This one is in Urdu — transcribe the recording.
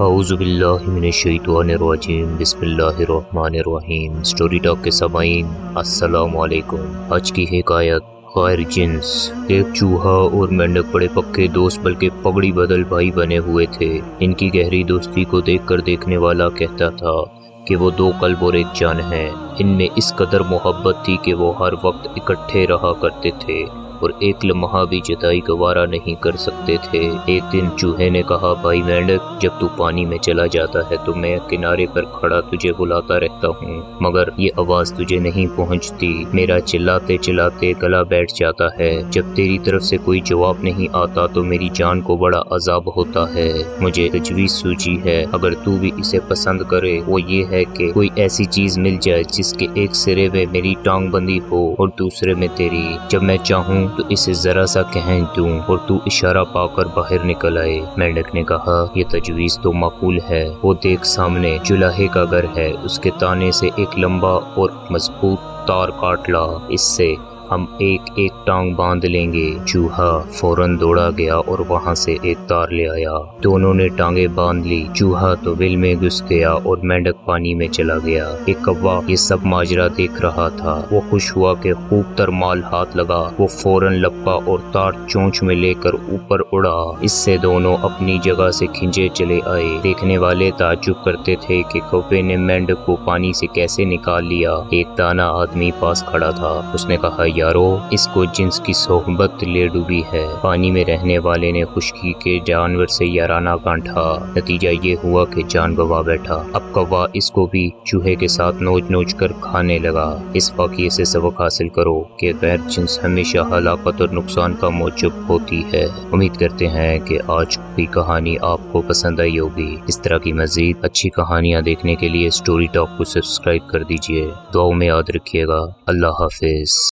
اعوذ باللہ من الشیطان الرجیم، بسم اللہ الرحمن الرحیم۔ سٹوری ٹاک کے سامعین السلام علیکم۔ آج کی حکایت غیر جنس۔ ایک چوہا اور مینڈک بڑے پکے دوست بلکہ پگڑی بدل بھائی بنے ہوئے تھے۔ ان کی گہری دوستی کو دیکھ کر دیکھنے والا کہتا تھا کہ وہ دو قلب اور ایک جان ہیں۔ ان میں اس قدر محبت تھی کہ وہ ہر وقت اکٹھے رہا کرتے تھے اور ایک لمحہ بھی جدائی گوارا نہیں کر سکتے تھے۔ ایک دن چوہے نے کہا، بھائی مینڈک، جب تو پانی میں چلا جاتا ہے تو میں کنارے پر کھڑا تجھے بلاتا رہتا ہوں، مگر یہ آواز تجھے نہیں پہنچتی۔ میرا چلاتے چلاتے گلا بیٹھ جاتا ہے۔ جب تیری طرف سے کوئی جواب نہیں آتا تو میری جان کو بڑا عذاب ہوتا ہے۔ مجھے تجویز سوچی ہے، اگر تو بھی اسے پسند کرے، وہ یہ ہے کہ کوئی ایسی چیز مل جائے جس کے ایک سرے میں میری ٹانگ بندی ہو اور دوسرے میں تیری۔ جب میں چاہوں تو اسے ذرا سا کہن دوں اور تو اشارہ پا کر باہر نکل آئے۔ مینڈک نے کہا، یہ تجویز تو معقول ہے۔ وہ دیکھ سامنے چولہے کا گھر ہے، اس کے تانے سے ایک لمبا اور مضبوط تار کاٹ لا، اس سے ہم ایک ایک ٹانگ باندھ لیں گے۔ چوہا فوراً دوڑا گیا اور وہاں سے ایک تار لے آیا۔ دونوں نے ٹانگیں باندھ لی۔ چوہا تو ول میں گھس گیا اور مینڈک پانی میں چلا گیا۔ ایک کوا یہ سب ماجرا دیکھ رہا تھا۔ وہ خوش ہوا کہ خوب تر مال ہاتھ لگا۔ وہ فوراً لپا اور تار چونچ میں لے کر اوپر اڑا۔ اس سے دونوں اپنی جگہ سے کھنچے چلے آئے۔ دیکھنے والے تعجب کرتے تھے کہ کوے نے مینڈک کو پانی سے کیسے نکال لیا۔ ایک دانا آدمی پاس کھڑا تھا۔ اس نے کہا، یارو، اس کو جنس کی صحبت لے ڈوبی ہے۔ پانی میں رہنے والے نے خشکی کے جانور سے یارانہ گانٹھا۔ نتیجہ یہ ہوا کہ جان گوا بیٹھا۔ اب کوا اس کو بھی چوہے کے ساتھ نوچ نوچ کر کھانے لگا۔ اس واقعے سے سبق حاصل کرو کہ غیر جنس ہمیشہ ہلاکت اور نقصان کا موجب ہوتی ہے۔ امید کرتے ہیں کہ آج کی کہانی آپ کو پسند آئی ہوگی۔ اس طرح کی مزید اچھی کہانیاں دیکھنے کے لیے سٹوری ٹاک کو سبسکرائب کر دیجیے۔ دعاؤں میں یاد رکھیے گا۔ اللہ حافظ۔